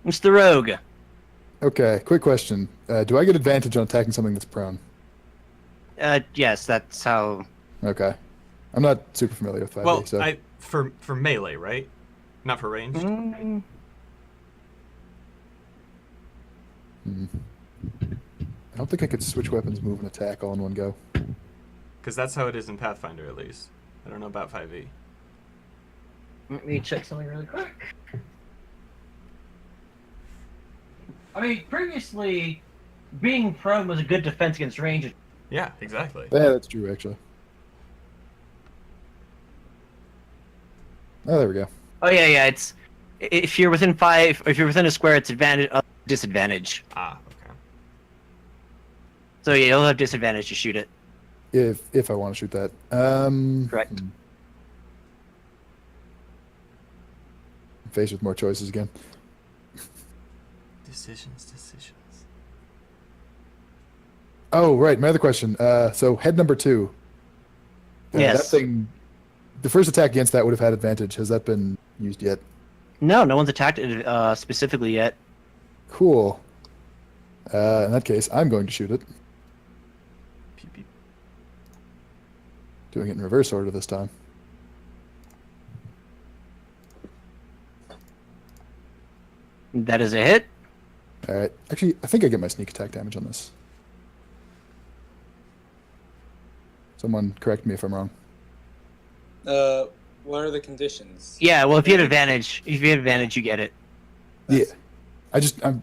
It's the rogue. Okay, quick question. Do I get advantage on attacking something that's prone? Yes, that's how. Okay. I'm not super familiar with 5e, Well, so... I for melee, right? Not for ranged. Mm, Hmm. I don't think I could switch weapons, move, and attack all in one go. Because that's how it is in Pathfinder, at least. I don't know about 5e. let me check something really quick. I mean, previously, being prone was a good defense against range. Yeah, exactly. Yeah, that's true, actually. Oh, there we go. Oh yeah. It's if you're within 5, if you're within a square, it's advantage, disadvantage. Ah, okay. So yeah, you'll have disadvantage to shoot it. If I want to shoot that. Correct. I'm faced with more choices again. Decisions. Oh, right. My other question. So head number 2. Yes. That thing. The first attack against that would have had advantage. Has that been used yet? No one's attacked it specifically yet. Cool. In that case, I'm going to shoot it. Peep, peep. Doing it in reverse order this time. That is a hit. All right. Actually, I think I get my sneak attack damage on this. Someone correct me if I'm wrong. What are the conditions? Yeah, well, if you had advantage, you get it. Yeah.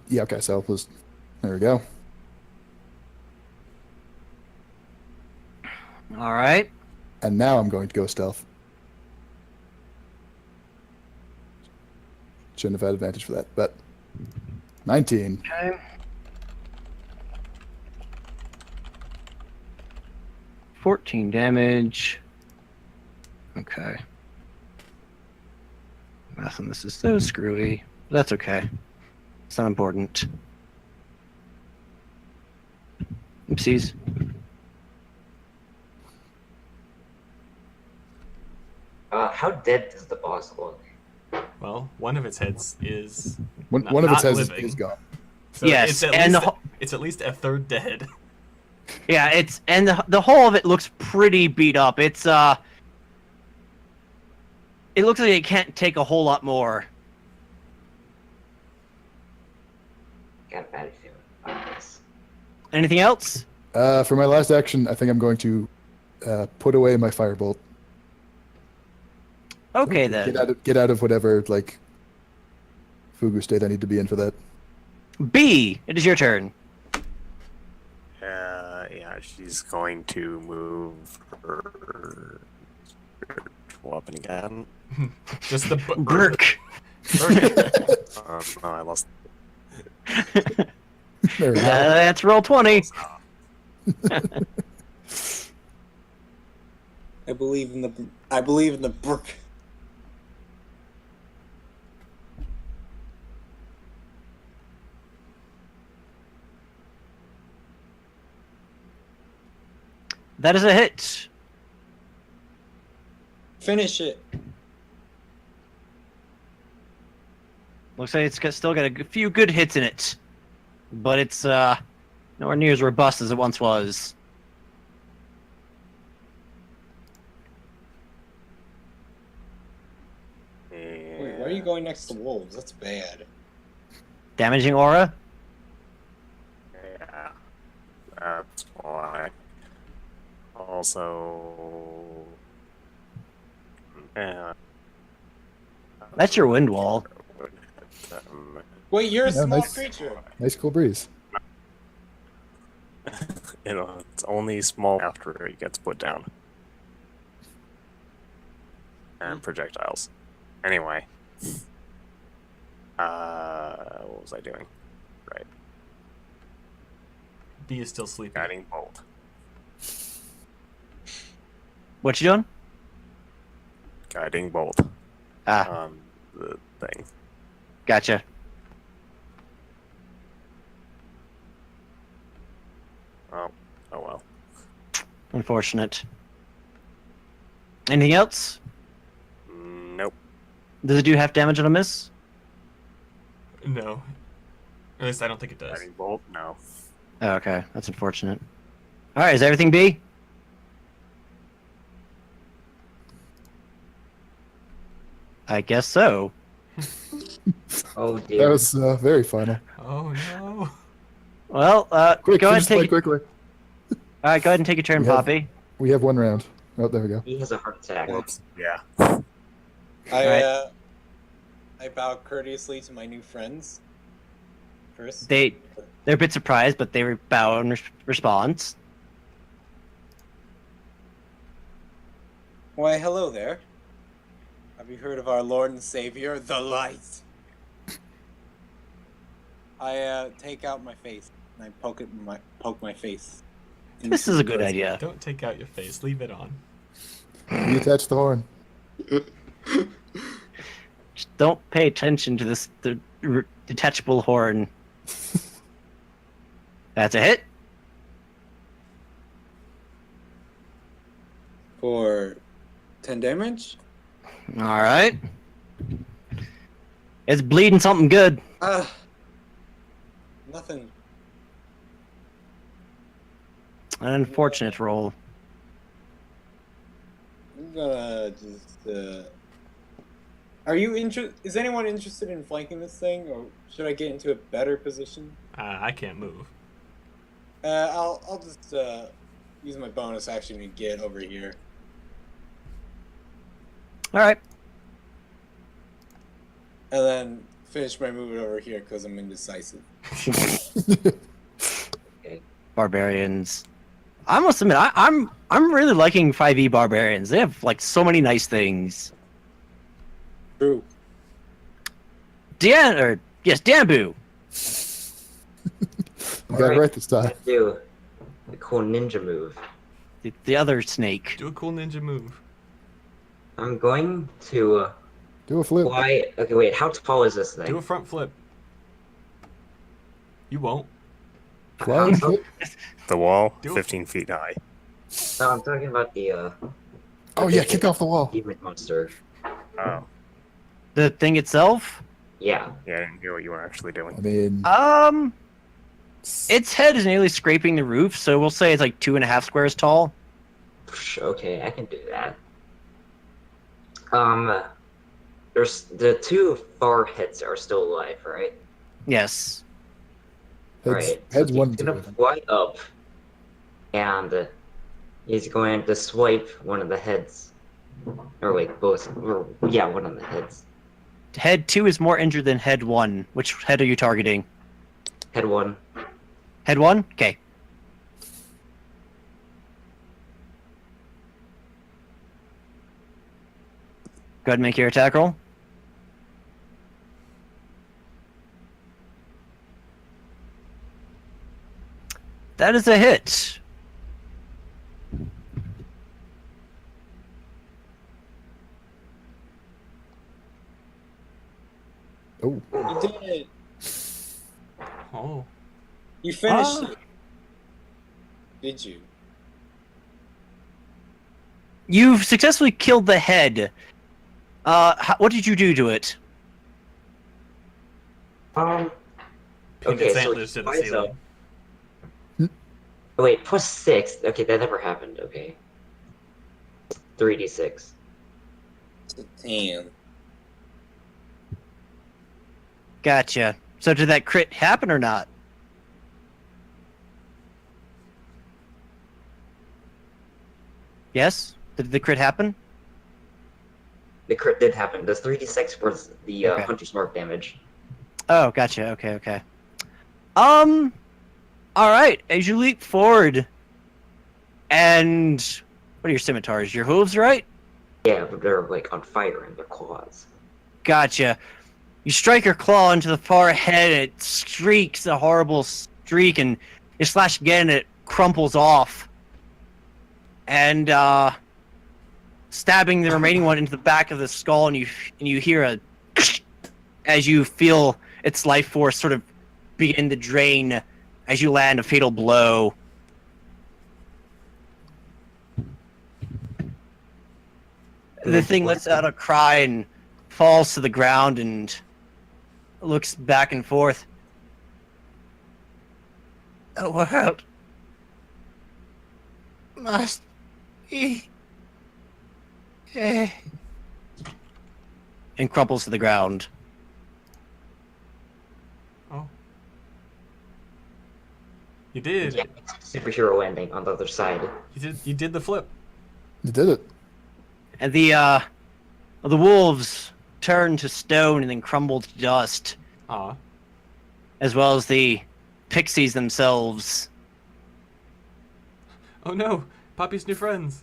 Yeah, okay, so there we go. All right. And now I'm going to go stealth. Shouldn't have had advantage for that, but 19. Okay. 14 damage. Okay. Math on this is so screwy. That's okay. It's not important. Oopsies. How dead does the boss look? Well, one of its heads is One not, of its not heads living. is gone. So Yes, it's at, and least, the it's at least a third dead. Yeah, the whole of it looks pretty beat up. It looks like it can't take a whole lot more. Got a bad feeling about this. Anything else? For my last action, I think I'm going to put away my firebolt. Okay then. Get out of whatever like fugu state I need to be in for that. B, it is your turn. Yeah, she's going to move her weapon again. Just the Brk. No, I lost. There we go. That's roll 20. I believe in the brook. That is a hit. Finish it. Looks like still got a few good hits in it, but it's nowhere near as robust as it once was. Wait, why are you going next to wolves? That's bad. Damaging aura. Yeah, that's why. Also, yeah. That's your wind wall. Wait, you're a Yeah, small nice. creature. Nice cool breeze. It's only small after it gets put down. And projectiles. Anyway. What was I doing? Right. B is still sleeping. Guiding bolt. What you doing? Guiding bolt. Ah, On the thing. gotcha. Oh well. Unfortunate. Anything else? Nope. Does it do half damage on a miss? No. At least I don't think it does. Lightning bolt? No. Oh, okay, that's unfortunate. All right, is everything B? I guess so. Oh That dear. was very final. Oh no. Well, Quick, go ahead finish and the take. fight quickly. All right, go ahead and take your turn, We have- Poppy. We have 1 round. Oh, there we go. He has a heart attack. Whoops. Yeah. I bow courteously to my new friends. First. They're a bit surprised, but they bow in response. Why, hello there. Have you heard of our Lord and Savior, the Light? I take out my face and I poke my face. This is a good idea. Don't take out your face. Leave it on. Reattach the horn. Just don't pay attention to the detachable horn. That's a hit. For 10 damage? All right. It's bleeding something good. Nothing. An unfortunate roll. I'm gonna just, Are you is anyone interested in flanking this thing, or should I get into a better position? I can't move. I'll just, use my bonus action to get over here. All right. And then finish my movement over here, because I'm indecisive. Barbarians. I must admit, I'm really liking 5e barbarians. They have like so many nice things. True. Dambu. You got it right this time. Do the cool ninja move. The other snake. Do a cool ninja move. I'm going to Do a flip. fly. Okay, wait. How tall is this thing? Do a front flip. You won't. Fly and flip. The wall, Do it. 15 feet high. No, I'm talking about the Oh yeah, kick off the wall. demon monster. Oh. The thing itself. Yeah. Yeah, I didn't hear what you were actually doing. I mean, Its head is nearly scraping the roof, so we'll say it's like 2.5 squares tall. Okay, I can do that. There's the 2 far heads are still alive, right? Yes. heads so 1 he's and 2. gonna fly up, and he's going to swipe one of the heads. Or wait, both. Or, yeah, one of the heads. Head 2 is more injured than head 1. Which head are you targeting? Head 1. Head 1? Okay. Go ahead and make your attack roll. That is a hit. Oh, You did it. Oh. You finished it. Did you? You've successfully killed the head. What did you do to it? Pinned Okay, its so antlers to the flies ceiling. up. Oh, wait, +6. Okay, that never happened. Okay. 3d6. Damn. Gotcha. So did that crit happen or not? Yes? Did the crit happen? The crit did happen. The 3d6 was the Okay. hunter's mark damage. Oh, gotcha. Okay. Alright, as you leap forward, and what are your scimitars? Your hooves, right? Yeah, but they're like on fire in their claws. Gotcha. You strike your claw into the far head, and it streaks a horrible streak, and you slash again, and it crumples off. And, stabbing the remaining one into the back of the skull, and you hear a as you feel its life force sort of begin to drain as you land a fatal blow. The thing lets out a cry and falls to the ground, and looks back and forth. The world must be and crumples to the ground. Oh. You did. Yeah, superhero ending on the other side. You did the flip. You did it. And the wolves turn to stone and then crumble to dust, Aw. as well as the pixies themselves. Oh no, Poppy's new friends.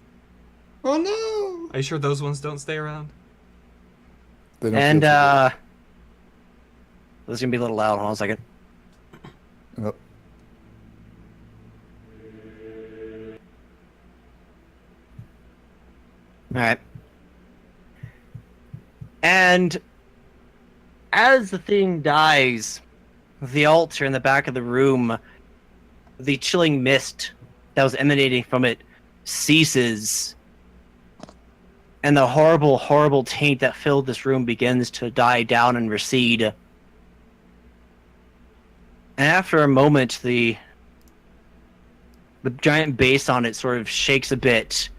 Oh no! Are you sure those ones don't stay around? They don't And feel so this is gonna be a little loud. Hold on a second. good. Yep. All right. And as the thing dies, the altar in the back of the room, the chilling mist that was emanating from it ceases. And the horrible, horrible taint that filled this room begins to die down and recede. And after a moment, the giant base on it sort of shakes a bit.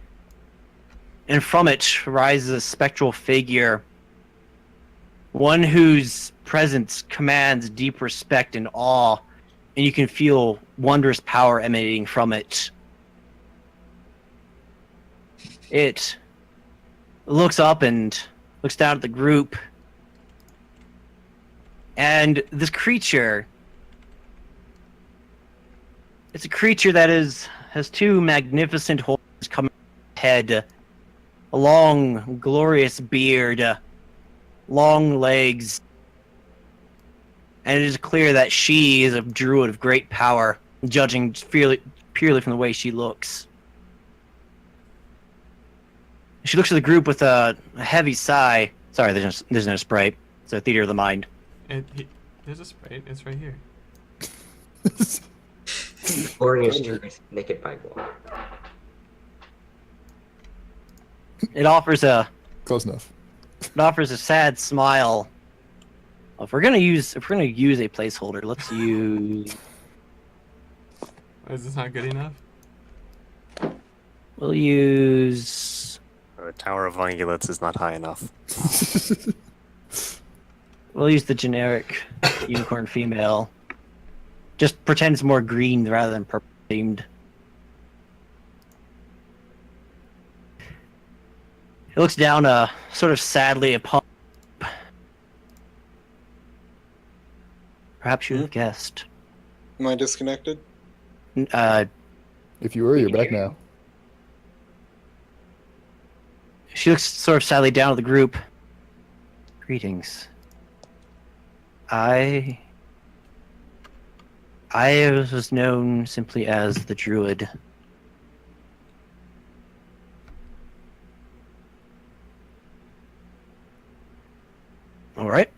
And from it rises a spectral figure. One whose presence commands deep respect and awe. And you can feel wondrous power emanating from it. It looks up and looks down at the group. And this creature, it's a creature that has two magnificent horns coming from its head, a long, glorious beard, long legs, and it is clear that she is a druid of great power, judging purely from the way she looks. She looks at the group with a heavy sigh. Sorry, there's no spray. It's a theater of the mind. There's a spray. It's right here. Warriors truth, naked by wall. It offers a Close enough. sad smile. If we're gonna use a placeholder, let's use. Is this not good enough? We'll use. The Tower of Ungulates is not high enough. We'll use the generic unicorn female. Just pretend it's more green rather than purple themed. It looks down sort of sadly upon. Perhaps you have guessed. Am I disconnected? If you were, you're back now. She looks sort of sadly down at the group. Greetings. I was known simply as the Druid. All right.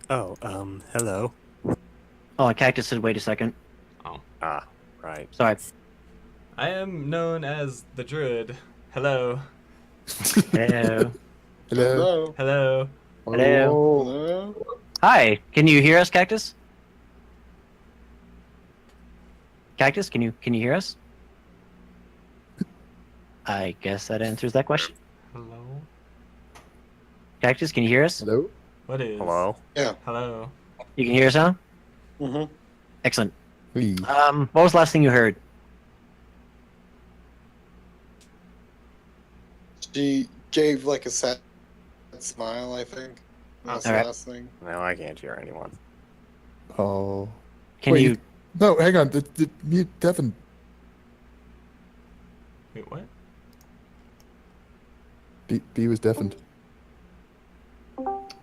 Oh, hello. Oh, and Cactus said, "Wait a second." Ah, right. Sorry. I am known as the Druid. Hello. Hello. Hello. Hello. Hello. Hello? Hi. Can you hear us, Cactus? Cactus, can you hear us? I guess that answers that question. Hello. Cactus, can you hear us? Hello. What is? Hello. Hello. You can hear us now? Mm-hmm. Excellent. Hey. What was the last thing you heard? She gave like a sad smile, I think. That's the Alright. last thing. No, I can't hear anyone. Oh. Can Wait, you... No, hang on. Mute Devin. Wait, what? B was deafened.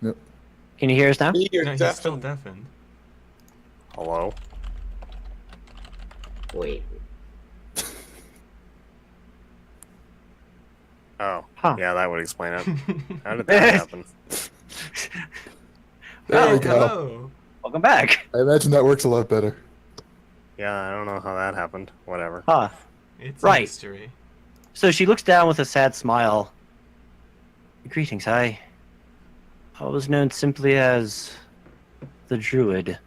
Nope. Can you hear us now? You're No, he's still deafened. deafened. Hello. Wait. Oh, Huh. yeah, that would explain it. How did that happen? There we Oh, go. hello. Welcome back. I imagine that works a lot better. Yeah, I don't know how that happened. Whatever. Huh. It's Right. a mystery. So she looks down with a sad smile. Greetings, I was known simply as the Druid.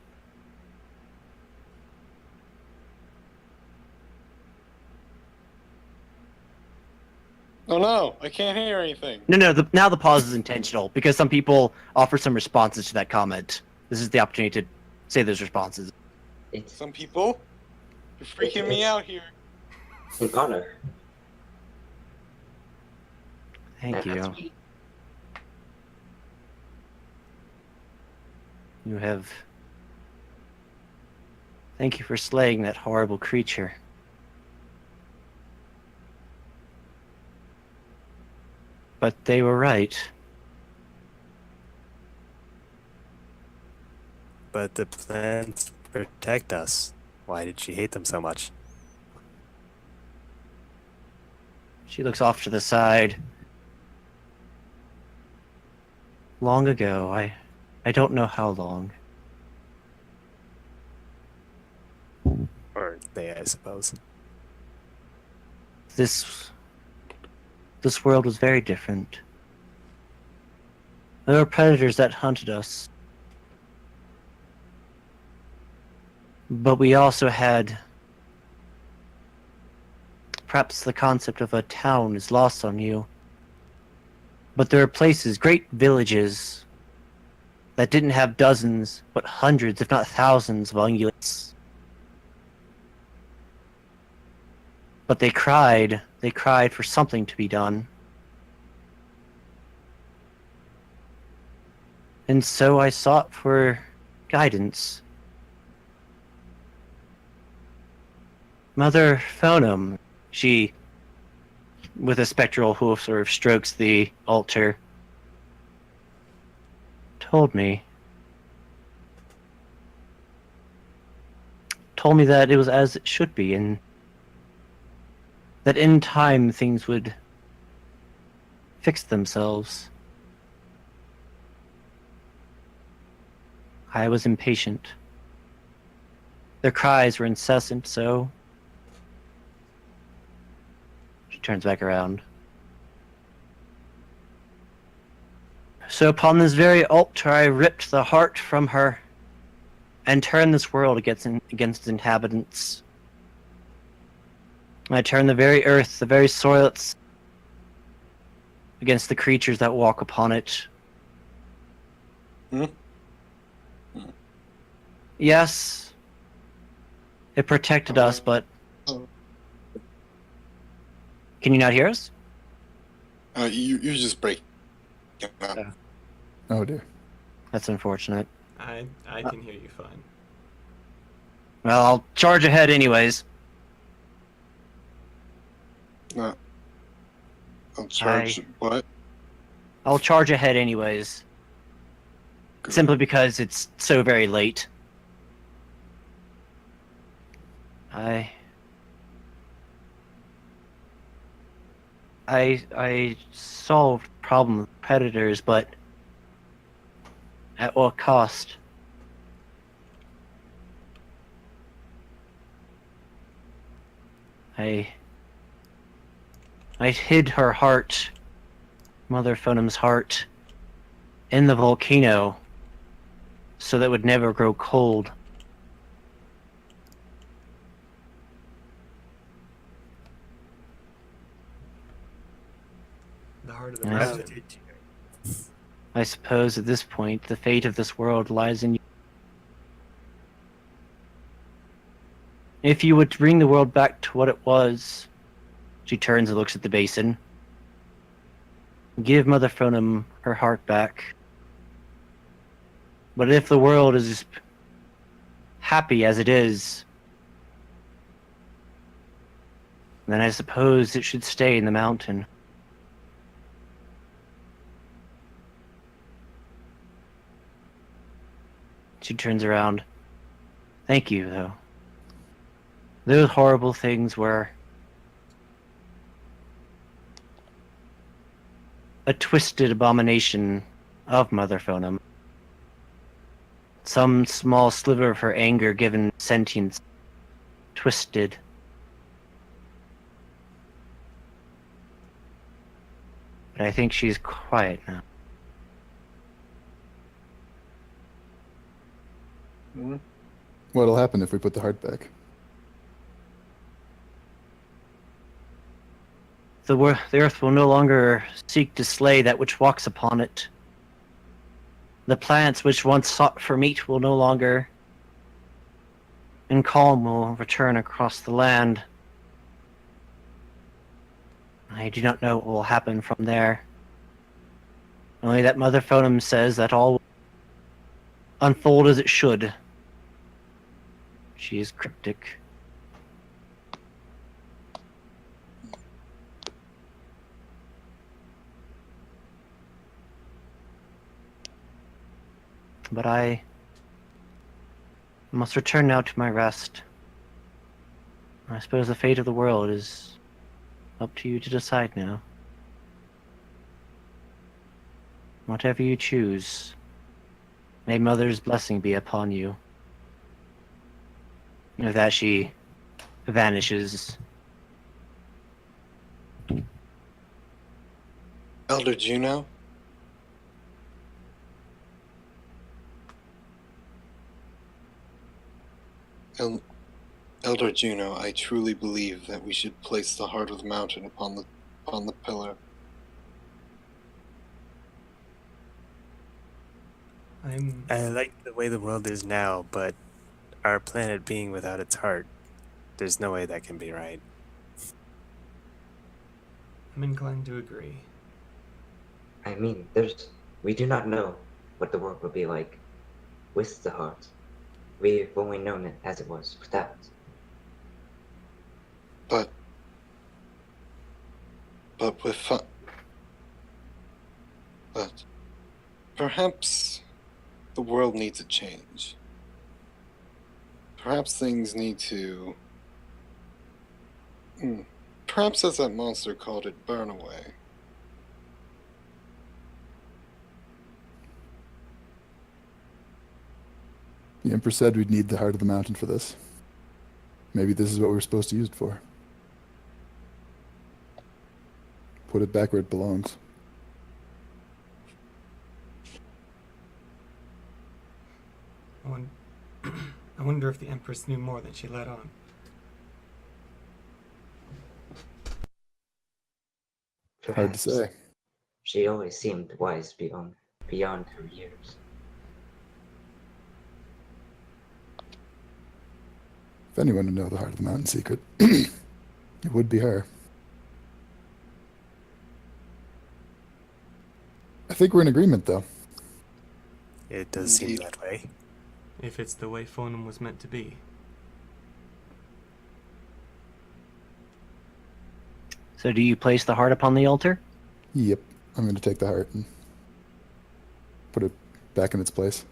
Oh no, I can't hear anything. No. Now the pause is intentional because some people offer some responses to that comment. This is the opportunity to say those responses. It's Some people? You're freaking me It's- out here. an honor. Thank That's you. me. You have. Thank you for slaying that horrible creature. But they were right. But the plants protect us. Why did she hate them so much? She looks off to the side. Long ago, I don't know how long. Or they, I suppose. This world was very different. There were predators that hunted us. But we also had... Perhaps the concept of a town is lost on you. But there are places, great villages, that didn't have dozens, but hundreds, if not thousands, of ungulates. But they cried for something to be done. And so I sought for guidance. Mother Phonum, she, with a spectral hoof, sort of strokes the altar, told me that it was as it should be, and that in time things would fix themselves. I was impatient. Their cries were incessant, so... She turns back around. So upon this very altar I ripped the heart from her and turned this world against its inhabitants. I turned the very earth, the very soil against the creatures that walk upon it. Hmm? Yes, it protected us, but... Can you not hear us? You just break it up. Yeah. Oh dear. That's unfortunate. I can hear you fine. Well, I'll charge ahead anyways. No. I'll charge what? I'll charge ahead anyways. Good. Simply because it's so very late. I solved the problem with predators, but at what cost? I hid her heart, Mother Phonum's heart, in the volcano, so that it would never grow cold. The heart of the Yeah. mountain. I suppose at this point, the fate of this world lies in you. If you would bring the world back to what it was, she turns and looks at the basin. Give Mother Phonum her heart back. But if the world is happy as it is, then I suppose it should stay in the mountain. She turns around. Thank you, though. Those horrible things were a twisted abomination of Mother Phonum. Some small sliver of her anger given sentience. Twisted. But I think she's quiet now. What'll happen if we put the heart back? The earth will no longer seek to slay that which walks upon it. The plants which once sought for meat will no longer, and calm will return across the land. I do not know what will happen from there. Only that Mother Phonem says that all will unfold as it should. She is cryptic. But I must return now to my rest. I suppose the fate of the world is up to you to decide now. Whatever you choose, may Mother's blessing be upon you. And with that, she vanishes. Elder Juno? Elder Juno, I truly believe that we should place the heart of the mountain upon the pillar. I like the way the world is now, but our planet being without its heart, there's no way that can be right. I'm inclined to agree. I mean, we do not know what the world will be like with the heart. We've only known it as it was without. But perhaps the world needs a change. Perhaps things need to... Perhaps, as that monster called it, burn away. The Empress said we'd need the heart of the mountain for this. Maybe this is what we're supposed to use it for. Put it back where it belongs. I wonder if the Empress knew more than she let on. Hard to say. She always seemed wise beyond her years. If anyone would know the heart of the mountain secret, it would be her. I think we're in agreement, though. It does seem that way. If it's the way Phonem was meant to be. So do you place the heart upon the altar? Yep. I'm going to take the heart and put it back in its place.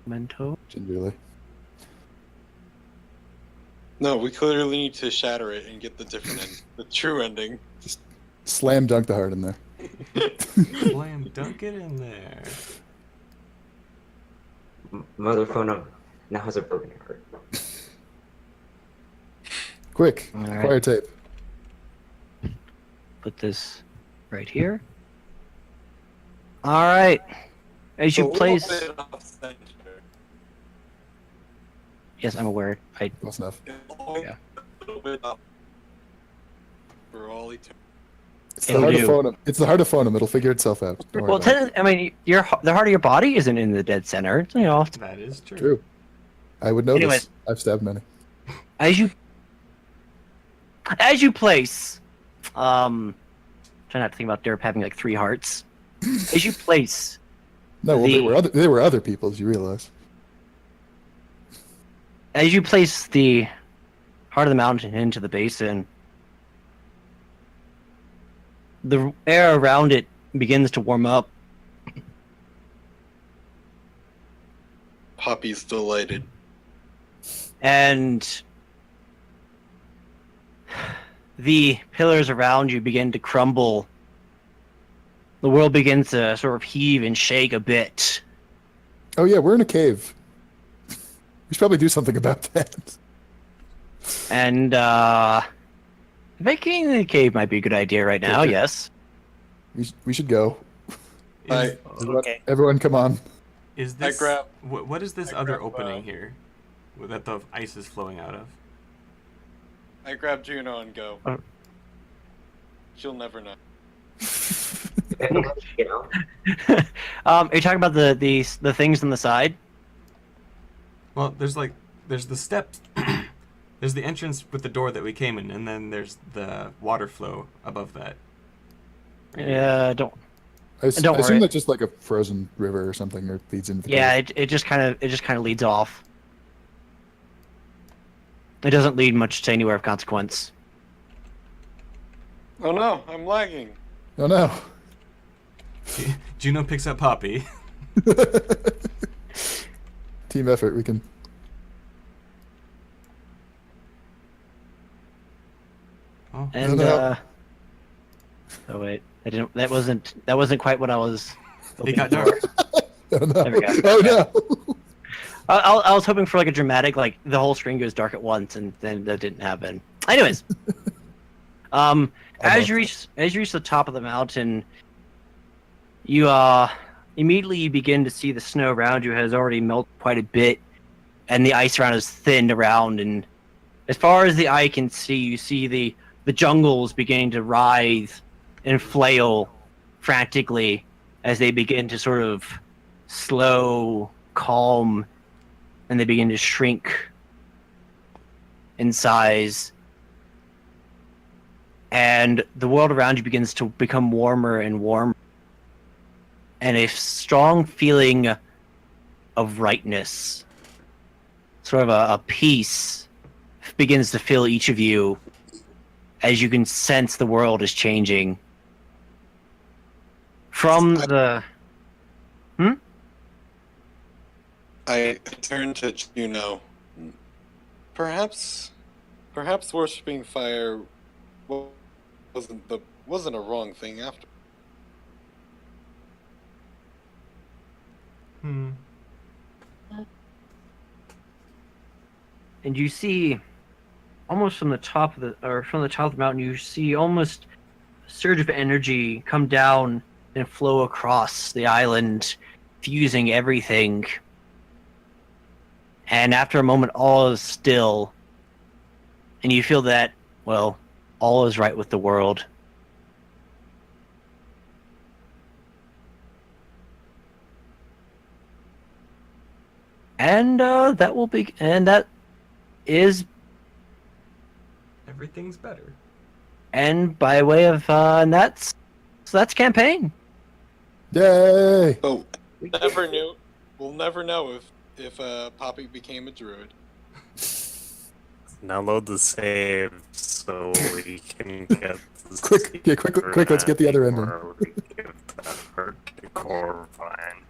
Mento? Gingerly. No, we clearly need to shatter it and get the different end, the true ending. Just slam dunk the heart in there. Slam dunk it in there. Mother Phonem now has a broken heart. Quick, All right. acquire tape. Put this right here. All right. As you So a little place... bit off center. Yes, I'm aware. Close enough. Yeah. A little bit up for all eternity. It's the It'll heart of do. Phonem. It's the heart of Phonem. It'll figure itself out. Don't worry Well, about it. I mean, the heart of your body isn't in the dead center. It's, That is true. True. I would know Anyways. this. I've stabbed many. as you place, try not to think about Derp having like 3 hearts. As you place, No, well, The- they were other people's. You realize? as you place the heart of the mountain into the basin, the air around it begins to warm up. Poppy's delighted. And the pillars around you begin to crumble. The world begins to sort of heave and shake a bit. Oh yeah, we're in a cave. We should probably do something about that. And vacating the cave might be a good idea right now, Okay. yes. We should go. Is, Okay. Everyone, come on. is this? grab- what is this I other grab, opening here, that the ice is flowing out of? I grab Juno and go. Oh. She'll never know. You know, Are you talking about the things on the side? Well, there's the steps. There's the entrance with the door that we came in, and then there's the water flow above that. Yeah, don't. I Don't assume worry. that's just like a frozen river or something, or leads into the Yeah, cave. it just kind of leads off. It doesn't lead much to anywhere of consequence. Oh no, I'm lagging. Oh no. Juno picks up Poppy. Team effort. We can. Oh, And no. oh wait, I didn't. That wasn't quite what I was. it got hoping dark. for. Oh no. There we go. Oh Yeah. no. I was hoping for like a dramatic, like the whole screen goes dark at once, and then that didn't happen. Anyways, as you reach the top of the mountain, you immediately begin to see the snow around you has already melted quite a bit, and the ice around is thinned around, and as far as the eye can see, you see the jungles beginning to writhe and flail frantically as they begin to sort of slow, calm, and they begin to shrink in size. And the world around you begins to become warmer and warmer. And a strong feeling of rightness, sort of a peace, begins to fill each of you as you can sense the world is changing. From the... I turn to Juno. Perhaps worshipping fire wasn't a wrong thing after. Hmm. And you see, almost from the top of the mountain, you see almost a surge of energy come down and flow across the island, fusing everything. And after a moment, all is still, and you feel that, well, all is right with the world. And that is, Everything's better. and by way of, and that's campaign. Yay! Oh, we'll never know if Poppy became a druid. Now load the save so we can get this Quick, yeah, quick, let's get the other ending. or we give the hurt to Corvine.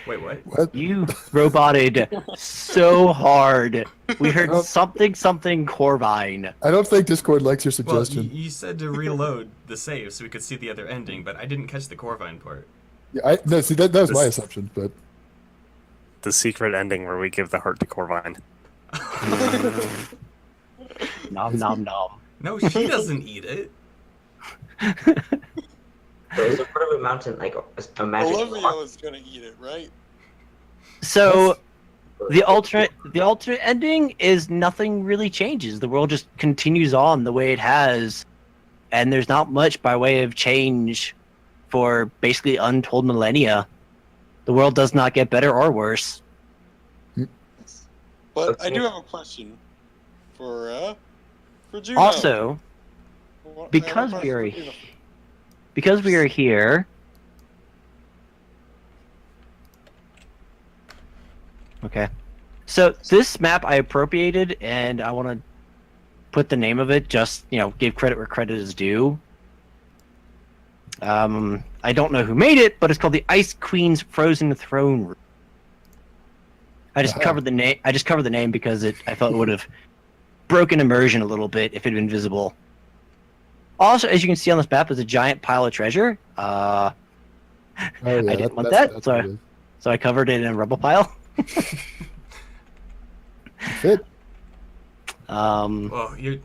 Wait, what? What? You roboted so hard. We heard Oh. something Corvine. I don't think Discord likes your Well, suggestion. you said to reload the save so we could see the other ending, but I didn't catch the Corvine part. Yeah, no, see, that was my This- assumption, but The secret ending where we give the heart to Corvine. Nom nom nom. No, she doesn't eat it. so is a part of a mountain like a magic Olivia rock? was gonna eat it, right? So the alternate ending is nothing really changes. The world just continues on the way it has, and there's not much by way of change for basically untold millennia. The world does not get better or worse. But I Okay. do have a question for Juno. Also, I have a because question we are for Juno. here. Okay. So this map I appropriated, and I want to put the name of it. Just give credit where credit is due. I don't know who made it, but it's called the Ice Queen's Frozen Throne Room. I just covered the name. I just covered the name because I felt it would have broken immersion a little bit if it had been visible. Also, as you can see on this map, is a giant pile of treasure. oh yeah, I didn't want that, that's so what it is. So I covered it in a rubble pile. Fit. Well, you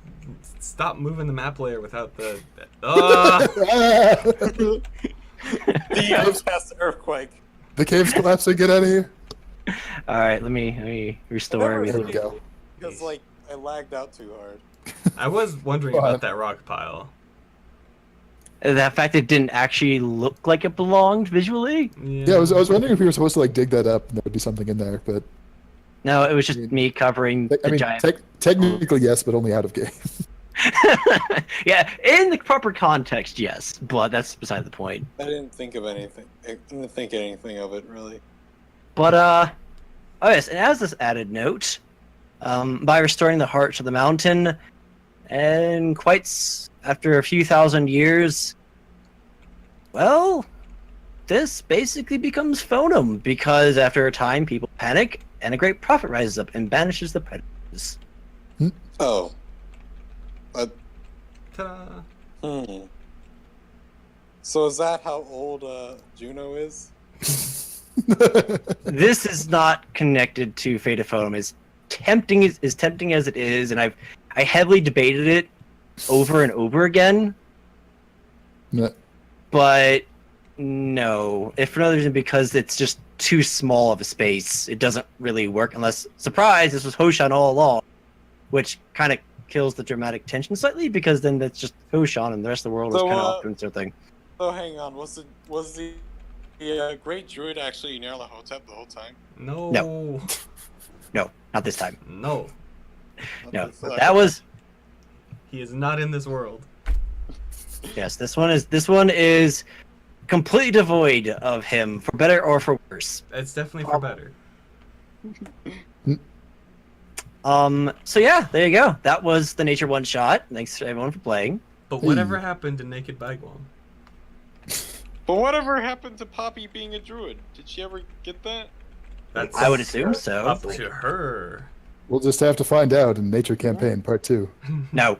stop moving the map layer without the. The past earthquake. The cave's collapsing. Get out of here. All right, let me restore. There we go. Because like I lagged out too hard. I was wondering Go about ahead. that rock pile. That fact it didn't actually look like it belonged visually. Yeah, I was wondering if we were supposed to like dig that up and there would be something in there, but No, it was just me covering I the mean, giant. technically yes, but only out of game. Yeah, in the proper context, yes, but that's beside the point. I didn't think of anything. I didn't think anything of it really. But oh yes, and as this added note, by restoring the heart of the mountain, and after a few thousand years, well, this basically becomes phonum because after a time, people panic, and a great prophet rises up and banishes the predators. Oh. Ta-da. So is that how old Juno is? This is not connected to Fate of Phonum. As tempting as it is, and I heavily debated it over and over again. Yeah. But no, if for no other reason because it's just too small of a space, it doesn't really work unless, surprise, this was Hoshan all along, which kind of kills the dramatic tension slightly because then that's just Hoshan and the rest of the world is So, kind of off doing their thing. So hang on, was the great druid actually Nyarlathotep the whole time? No. No, not this time. No. No, That's like- that was He is not in this world. yes. This one is completely devoid of him, for better or for worse. It's definitely for better. So yeah, there you go. That was the Nature One Shot. Thanks to everyone for playing. But whatever happened to Naked Bagwam? But whatever happened to Poppy being a druid? Did she ever get that? That's I would assume so. up to her. We'll just have to find out in Nature Campaign Part 2. No,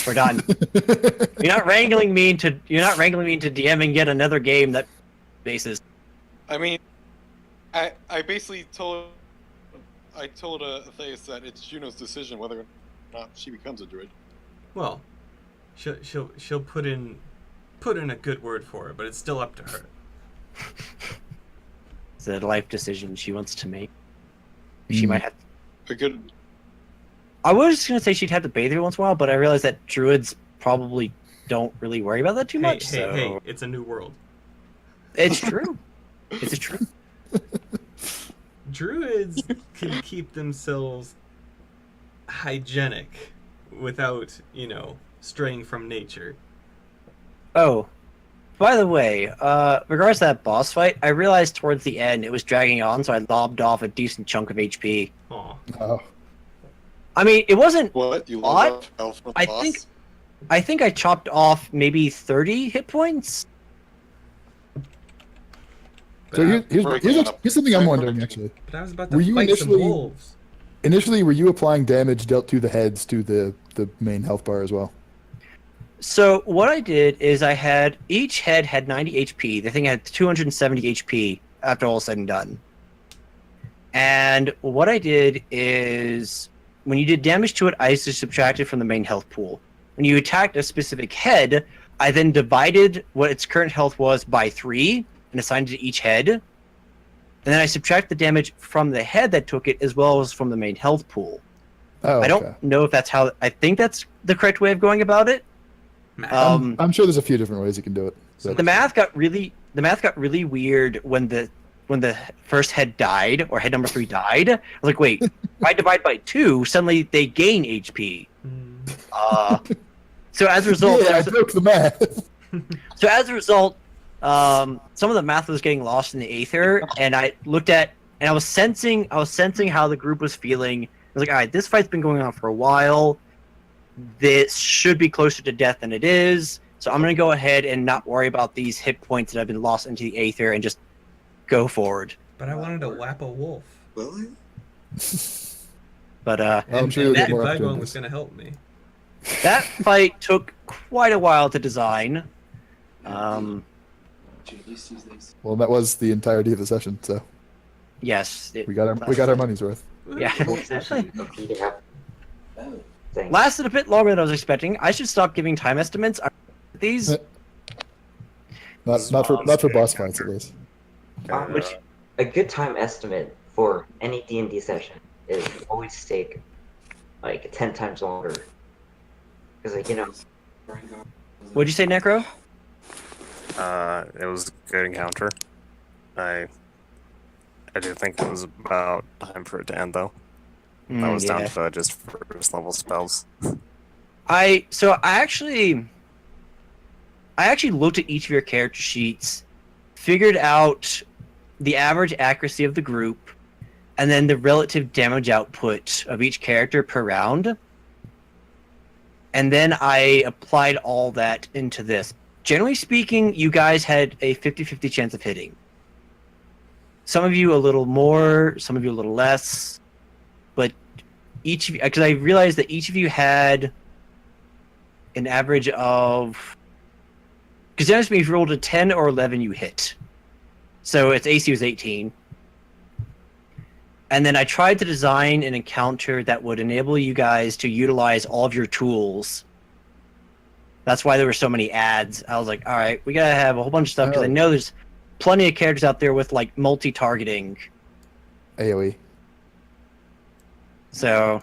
we're done. You're not wrangling me into DMing yet another game that basis. I mean, I basically told Atheus that it's Juno's decision whether or not she becomes a druid. Well, she'll put in a good word for it, but it's still up to her. It's a life decision she wants to make. She might have. A good. I was just gonna say she'd have to bathe every once in a while, but I realized that druids probably don't really worry about that too much. Hey, it's a new world. It's true. It's true. Druids can keep themselves hygienic without, straying from nature. Oh, by the way, regards to that boss fight, I realized towards the end it was dragging on, so I lobbed off a decent chunk of HP. Aw. Oh. I mean, it wasn't. What? You What? love Elf from I boss? think I chopped off maybe 30 hit points. But, So I, here's something I'm wondering, actually. but I was about to Were you fight some initially- wolves. Initially, were you applying damage dealt to the heads to the main health bar as well? So what I did is each head had 90 HP. The thing had 270 HP after all said and done. And what I did is when you did damage to it, I just subtracted from the main health pool. When you attacked a specific head, I then divided what its current health was by 3 and assigned it to each head. And then I subtract the damage from the head that took it as well as from the main health pool. Oh, I okay. don't know if that's how. I think that's the correct way of going about it. I'm sure there's a few different ways you can do it. The math got really weird when the first head died, or head number 3 died. I was like, wait, if I divide by 2, suddenly they gain HP. So as a result, Yeah, I broke the math. some of the math was getting lost in the aether, and I looked at and I was sensing how the group was feeling. I was like, all right, this fight's been going on for a while. This should be closer to death than it is. So I'm going to go ahead and not worry about these hit points that have been lost into the aether and just go forward. But I wanted to whap a wolf. Really? But I'm And sure you'll get Naked more Bagwam was opportunities. going to help me. that fight took quite a while to design. Well, that was the entirety of the session, so Yes. we got our money's worth. Yeah. It's actually okay to have things. Lasted a bit longer than I was expecting. I should stop giving time estimates. These Not for boss fights at least. Which a good time estimate for any D&D session is always take like 10 times longer. Because like What'd you say, Necro? It was a good encounter. I do think it was about time for it to end, though. I was down to just first level spells. I actually looked at each of your character sheets, figured out the average accuracy of the group, and then the relative damage output of each character per round. And then I applied all that into this. Generally speaking, you guys had a 50-50 chance of hitting. Some of you a little more, some of you a little less. But each of you, because I realized that each of you had an average of, because generally speaking, if you rolled a 10 or 11, you hit. So its AC was 18. And then I tried to design an encounter that would enable you guys to utilize all of your tools. That's why there were so many ads. I was like, all right, we gotta have a whole bunch of stuff, because I know there's plenty of characters out there with like multi-targeting. AoE. So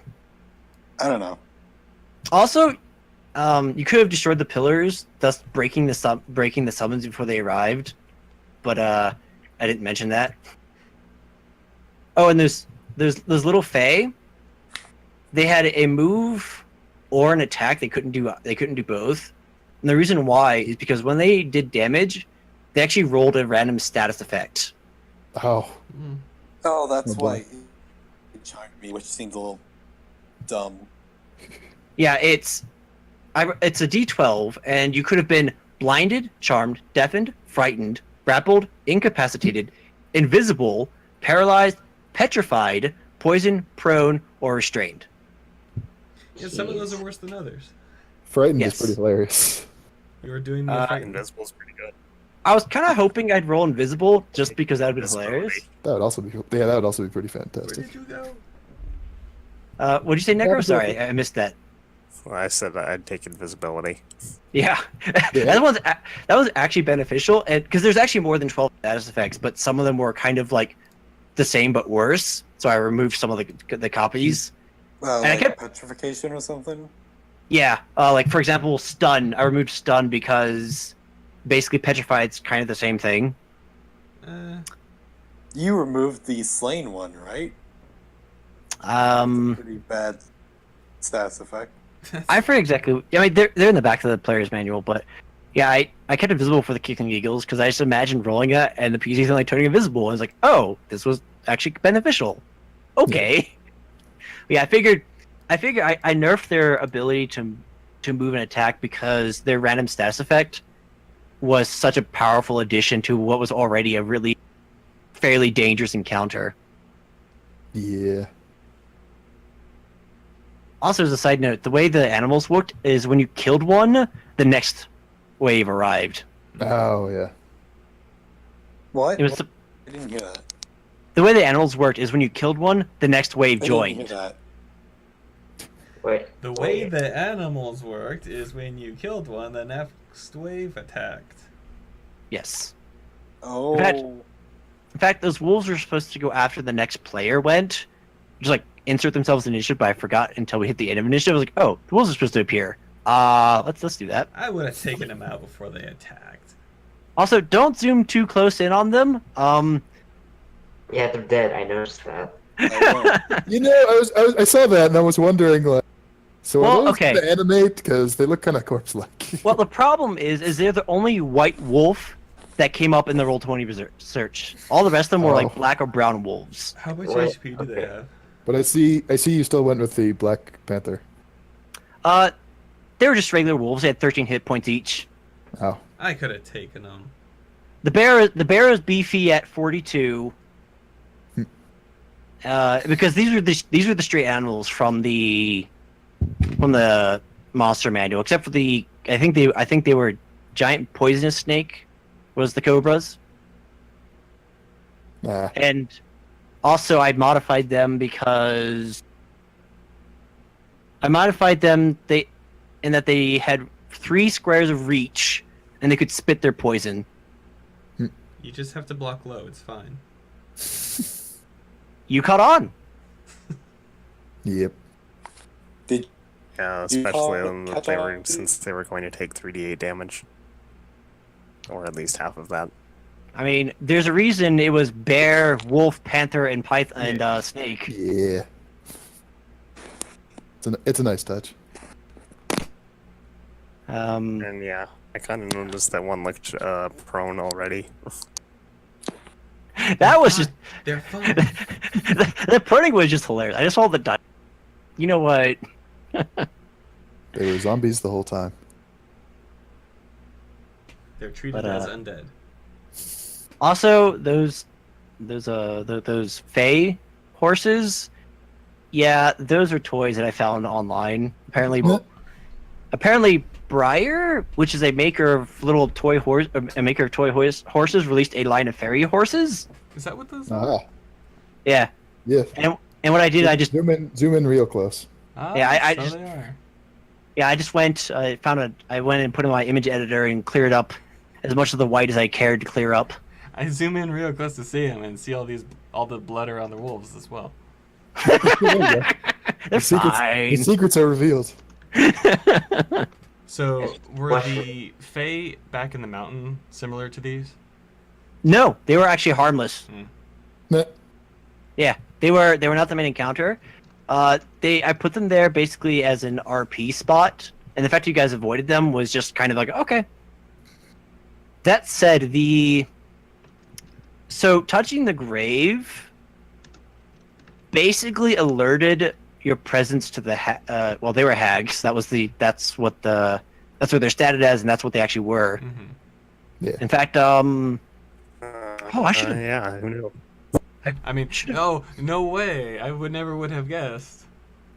I don't know. also, you could have destroyed the pillars, thus breaking the summons before they arrived. But I didn't mention that. Oh, and there's little Fae. They had a move or an attack. They couldn't do both. And the reason why is because when they did damage, they actually rolled a random status effect. Oh. Oh, that's Oh, boy. why it charmed me, which seems a little dumb. Yeah, it's a D12, and you could have been blinded, charmed, deafened, frightened, grappled, incapacitated, invisible, paralyzed, petrified, poisoned, prone, or restrained. Yeah, some of those are worse than others. Frightened Yes. is pretty hilarious. You were doing the fighting. Invisible's pretty good. I was kind of hoping I'd roll invisible, just because that would be hilarious. That would also be pretty Where fantastic. did you go? What'd you say, Necro? Sorry, I missed that. Well, I said I'd take invisibility. Yeah, that was actually beneficial, and because there's actually more than 12 status effects, but some of them were kind of like the same but worse. So I removed some of the copies. And I Like kept- petrification or something? Yeah, like for example, stun. I removed stun because basically petrified's kind of the same thing. You removed the slain one, right? Um, Pretty bad status effect. I forget exactly. I mean, they're in the back of the player's manual, but yeah, I kept invisible for the kicking eagles because I just imagined rolling it and the PC's only turning invisible. And I was like, oh, this was actually beneficial. Okay. Yeah, I figured I nerfed their ability to move and attack because their random status effect was such a powerful addition to what was already a really fairly dangerous encounter. Yeah. Also, as a side note, the way the animals worked is when you killed one, the next wave arrived. Oh yeah. What? It was I didn't hear that. the way the animals worked is when you killed one, the next wave I joined. didn't hear that. Wait. The way the animals worked is when you killed one, the next wave attacked. Yes. Oh. In fact, those wolves were supposed to go after the next player went, just like insert themselves in initiative, but I forgot until we hit the end of initiative. I was like, oh, the wolves are supposed to appear. Let's do that. I would have taken them out before they attacked. Also, don't zoom too close in on them. Yeah, they're dead. I noticed that. You know, I saw that and I was wondering, like, so Well, are those okay. gonna animate because they look kind of corpse-like. Well, the problem is they're the only white wolf that came up in the Roll20 search. All the rest of them were like black or brown wolves. How much Wait, HP do they okay. have? But I see you still went with the Black Panther. They were just regular wolves. They had 13 hit points each. Oh. I could have taken them. The bear is beefy at 42. Because these are the straight animals from the monster manual, except for I think they were giant poisonous snake was the cobras. Nah. And also I modified them because in that they had 3 squares of reach and they could spit their poison. You just have to block low. It's fine. You caught on. Yep. Did Yeah, you especially when catch they on? were, since they were going to take 3d8 damage. Or at least half of that. I mean, there's a reason it was bear, wolf, panther, and python and Yeah. snake. Yeah. It's a nice touch. And yeah, I kind of noticed that one looked prone already. That was just They're fun. the proning was just hilarious. I just saw the die. You know what? They were zombies the whole time. They're treated But, as undead. Also, those Fey horses. Yeah, those are toys that I found online. Apparently, Breyer, which is a maker of little toy horses, released a line of fairy horses. Is that what those are? Ah, Yeah, yeah. and what I did, I just zoom in real close. Ah, Yeah, I so just- they are. I just went. I went and put in my image editor and cleared up as much of the white as I cared to clear up. I zoom in real close to see them and see all the blood around the wolves as well. They're The fine. secrets are revealed. So were Question. the Fae back in the mountain similar to these? No, they were actually harmless. Meh. Yeah, they were not the main encounter. I put them there basically as an RP spot, and the fact you guys avoided them was just kind of like okay. That said, so touching the grave basically alerted your presence to the well, they were hags. That's what they're statted as, and that's what they actually were. Mm-hmm. Yeah. In fact, I should've- Yeah, who knew? I mean, no way. I never would have guessed.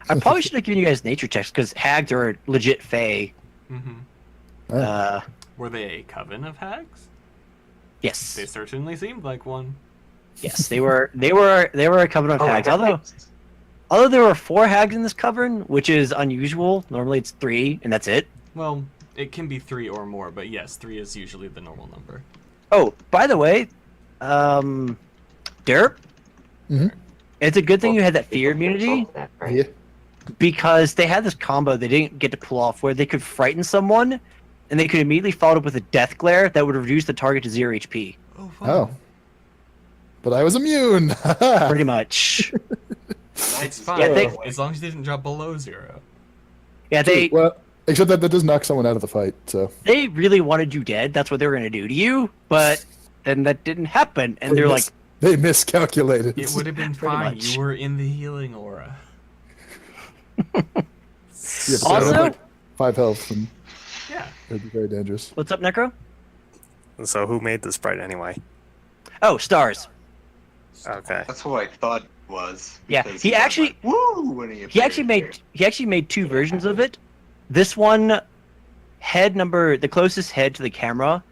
I probably should have given you guys nature checks because hags are legit Fae. Mm-hmm. Were they a coven of hags? Yes, They certainly seemed like one. yes, they were a coven of Oh, hags. I Although there were 4 hags in this coven, which is unusual. Normally it's 3, and that's it. Well, it can be 3 or more, but yes, 3 is usually the normal number. Oh, by the way, Derp, Mhm. it's a good thing you had that fear immunity That, right? Yeah. because they had this combo they didn't get to pull off where they could frighten someone, and they could immediately follow it up with a death glare that would reduce the target to 0 HP. Oh, fun. Oh. But I was immune. Pretty much. It's fine. Yeah, they- as long as you didn't drop below 0. Yeah, they Well, except that does knock someone out of the fight. So they really wanted you dead. That's what they were going to do to you, but then that didn't happen, and they're like, they miscalculated. It would have been Pretty fine. much. You were in the healing aura. Yeah, but I Also- have like 5 health, and Yeah. it'd be very dangerous. "What's up, Necro?" So who made the sprite anyway? Oh, stars. Okay. That's what I thought it was. Yeah, because he went actually- like, woo when he He actually made 2 versions of it. This one, the closest head to the camera.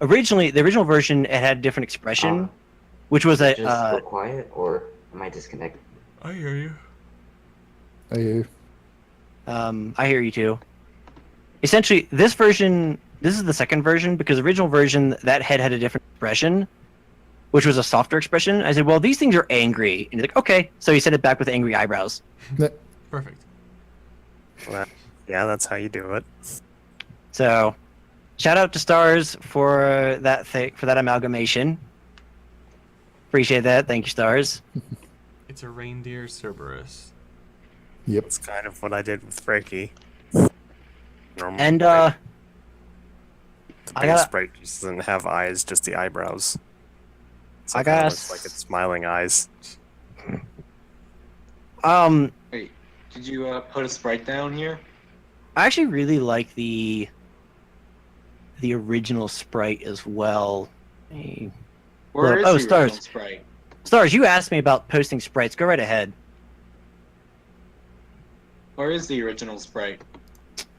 Originally, the original version, it had a different expression, which was a Just go quiet, or am I disconnected? I hear you. I hear you. I hear you too. Essentially, this version, this is the second version because the original version, that head had a different expression, which was a softer expression. I said, well, these things are angry. And he's like, okay. So he sent it back with angry eyebrows. Perfect. Well, yeah, that's how you do it. So shout out to Stars for that amalgamation. Appreciate that. Thank you, Stars. It's a reindeer Cerberus. Yep. It's kind of what I did with Frankie. Normal. And the I base gotta- sprite just doesn't have eyes, just the eyebrows. So I it kinda gotta looks like it's smiling eyes. Wait, did you put a sprite down here? I actually really like the original sprite as well. Hey. Where is Oh, the stars. original sprite? Stars, you asked me about posting sprites. Go right ahead. Where is the original sprite?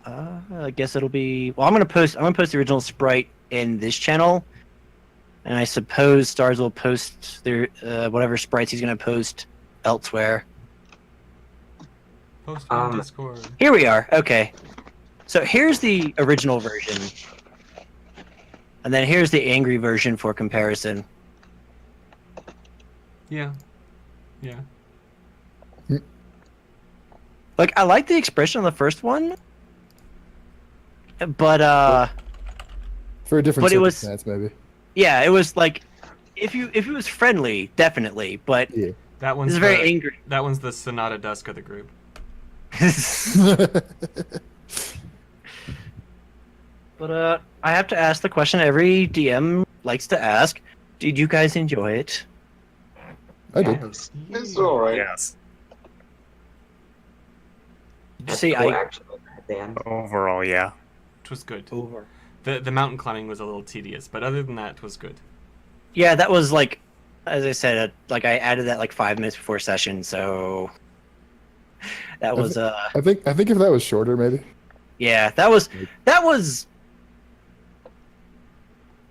I guess it'll be. Well, I'm gonna post the original sprite in this channel, and I suppose Stars will post their whatever sprites he's gonna post elsewhere. Post on Discord. Here we are. Okay, so here's the original version. And then here's the angry version for comparison. Yeah. Yeah. Like, I like the expression on the first one, but For a different But it was- circumstance, maybe. yeah, it was like if it was friendly, definitely, but Yeah. That one's this is very the, angry. That one's the Sonata Dusk of the group. But I have to ask the question every DM likes to ask: did you guys enjoy it? I did. Yes. It's alright. Yes. That's See, cool, I actually, at the end. Overall, yeah. It was good. over. The mountain climbing was a little tedious, but other than that, it was good. Yeah, that was like, as I said, like I added that like 5 minutes before session, so that was I think if that was shorter, maybe. yeah, that was.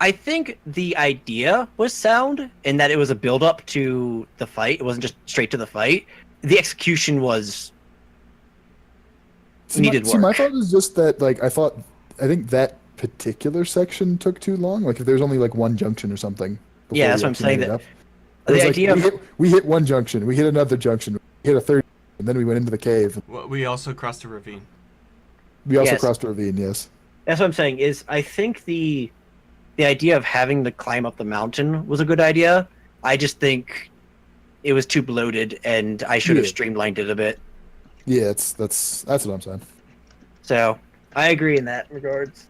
I think the idea was sound in that it was a build up to the fight. It wasn't just straight to the fight. The execution was needed See, my work. thought is just that, like, I think that particular section took too long. Like, if there's only like one junction or something. before Yeah, that's we what I'm actually saying, made it that- up. the It was like, idea of- we hit one junction, we hit another junction, we hit a third, and then we went into the cave. Well, we also crossed a ravine. We also Yes. crossed a ravine. Yes. That's what I'm saying. Is I think the idea of having to climb up the mountain was a good idea. I just think it was too bloated, and I should have Yeah. streamlined it a bit. Yeah, that's what I'm saying. So I agree in that regards.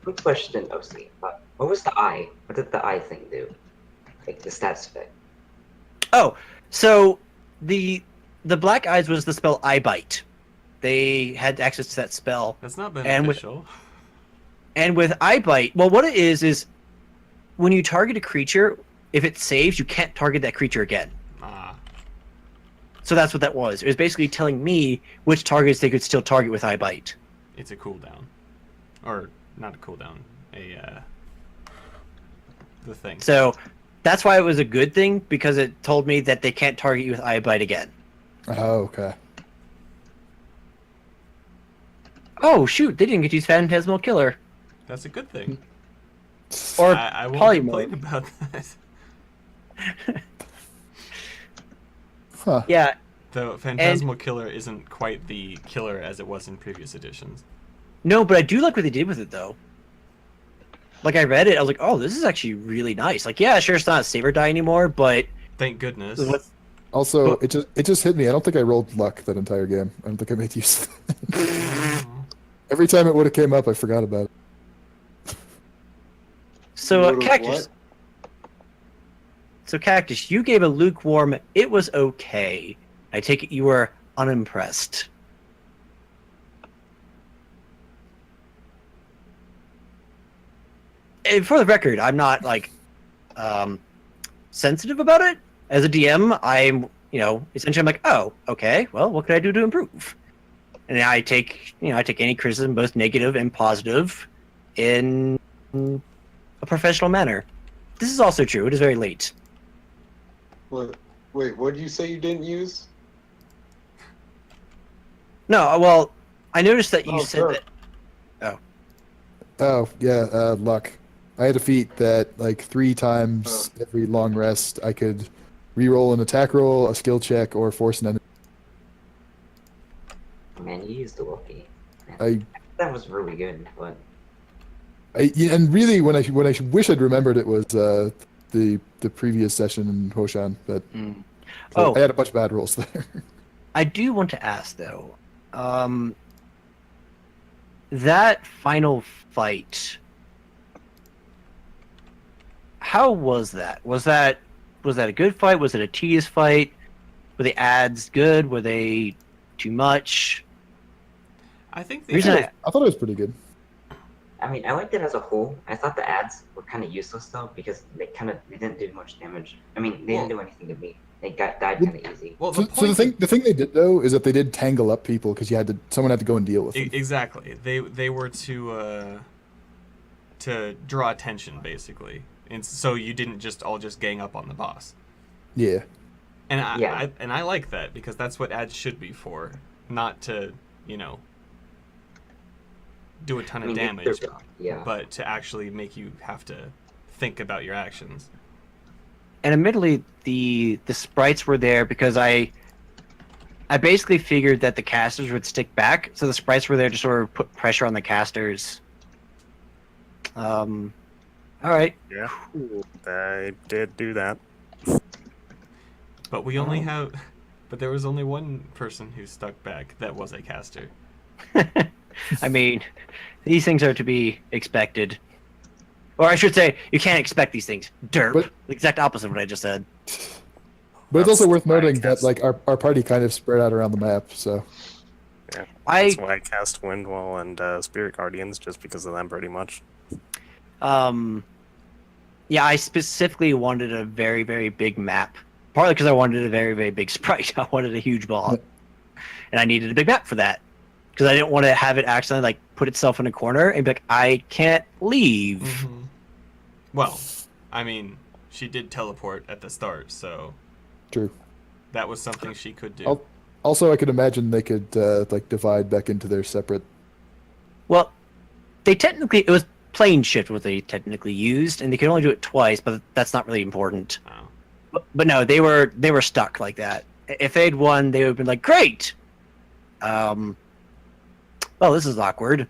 Quick question, OC. What was the eye? What did the eye thing do? Like the stats effect. Oh, so the black eyes was the spell Eye Bite. They had access to that spell. That's not And with- beneficial. And with Eye Bite, well, what it is when you target a creature, if it saves, you can't target that creature again. Ah, So that's what that was. It was basically telling me which targets they could still target with Eye Bite. it's a cooldown, or not a cooldown. The thing. So that's why it was a good thing, because it told me that they can't target you with Eye Bite again. Oh, okay. Oh, shoot, they didn't get to use Phantasmal Killer. That's a good thing. Or I won't polymorph. complain about that. Huh. Yeah, The Phantasmal Killer isn't quite the killer as it was in previous editions. no, but I do like what they did with it, though. Like, I read it, I was like, oh, this is actually really nice. Like, yeah, sure, it's not a Saber die anymore, but Thank goodness. what's Also, it just hit me. I don't think I rolled luck that entire game. I don't think I made use of it. Every time it would have came up, I forgot about it. So, What was Cactus. what? So, Cactus, you gave a lukewarm, it was okay. I take it you were unimpressed. And for the record, I'm not, like, sensitive about it. As a DM, I'm, essentially I'm like, oh, okay, well, what can I do to improve? And I take any criticism, both negative and positive, in a professional manner. This is also true. It is very late. What? Wait, what did you say you didn't use? No, well, I noticed that you Oh, said sure. that. Oh yeah, luck. I had a feat that like 3 times every long rest I could re-roll an attack roll, a skill check, or force an enemy. Man, you used the lucky. I That was really good, but and really when I wish I'd remembered it was the previous session in Hoshan, but Oh. I had a bunch of bad rolls there. I do want to ask though, that final fight. How was that? Was that a good fight? Was it a tedious fight? Were the ads good? Were they too much? I think The reason the I thought it was pretty good. I mean, I liked it as a whole. I thought the ads were kind of useless though because they didn't do much damage. I mean, they didn't do anything to me. They died kind of easy. well, So, the so point the thing they did though is that they did tangle up people because someone had to go and deal with them. exactly. They were to draw attention basically, and so you didn't just gang up on the boss. Yeah. And Yeah. I like that because that's what ads should be for, not to do a ton I of mean, damage, yeah. but to actually make you have to think about your actions. And admittedly, the sprites were there because I basically figured that the casters would stick back, so the sprites were there to sort of put pressure on the casters. All right. Yeah. Cool. I did do that. But we only have. But there was only one person who stuck back that was a caster. I mean, these things are to be expected. Or I should say, you can't expect these things. Derp. But- The exact opposite of what I just said. But it's also worth why I noting that cast- like our party kind of spread out around the map, so Yeah, I that's why I cast Windwall and Spirit Guardians, just because of them, pretty much. yeah, I specifically wanted a very, very big map. Partly because I wanted a very, very big sprite. I wanted a huge ball. And I needed a big map for that. Because I didn't want to have it accidentally like put itself in a corner and be like, I can't leave. Mm-hmm. Well, I mean, she did teleport at the start, so true. that was something she could do. Also, I could imagine they could like divide back into their separate. Well, it was plane shift what they technically used, and they could only do it twice, but that's not really important. Oh. But no, they were stuck like that. If they'd won, they would have been like, great. Well, this is awkward.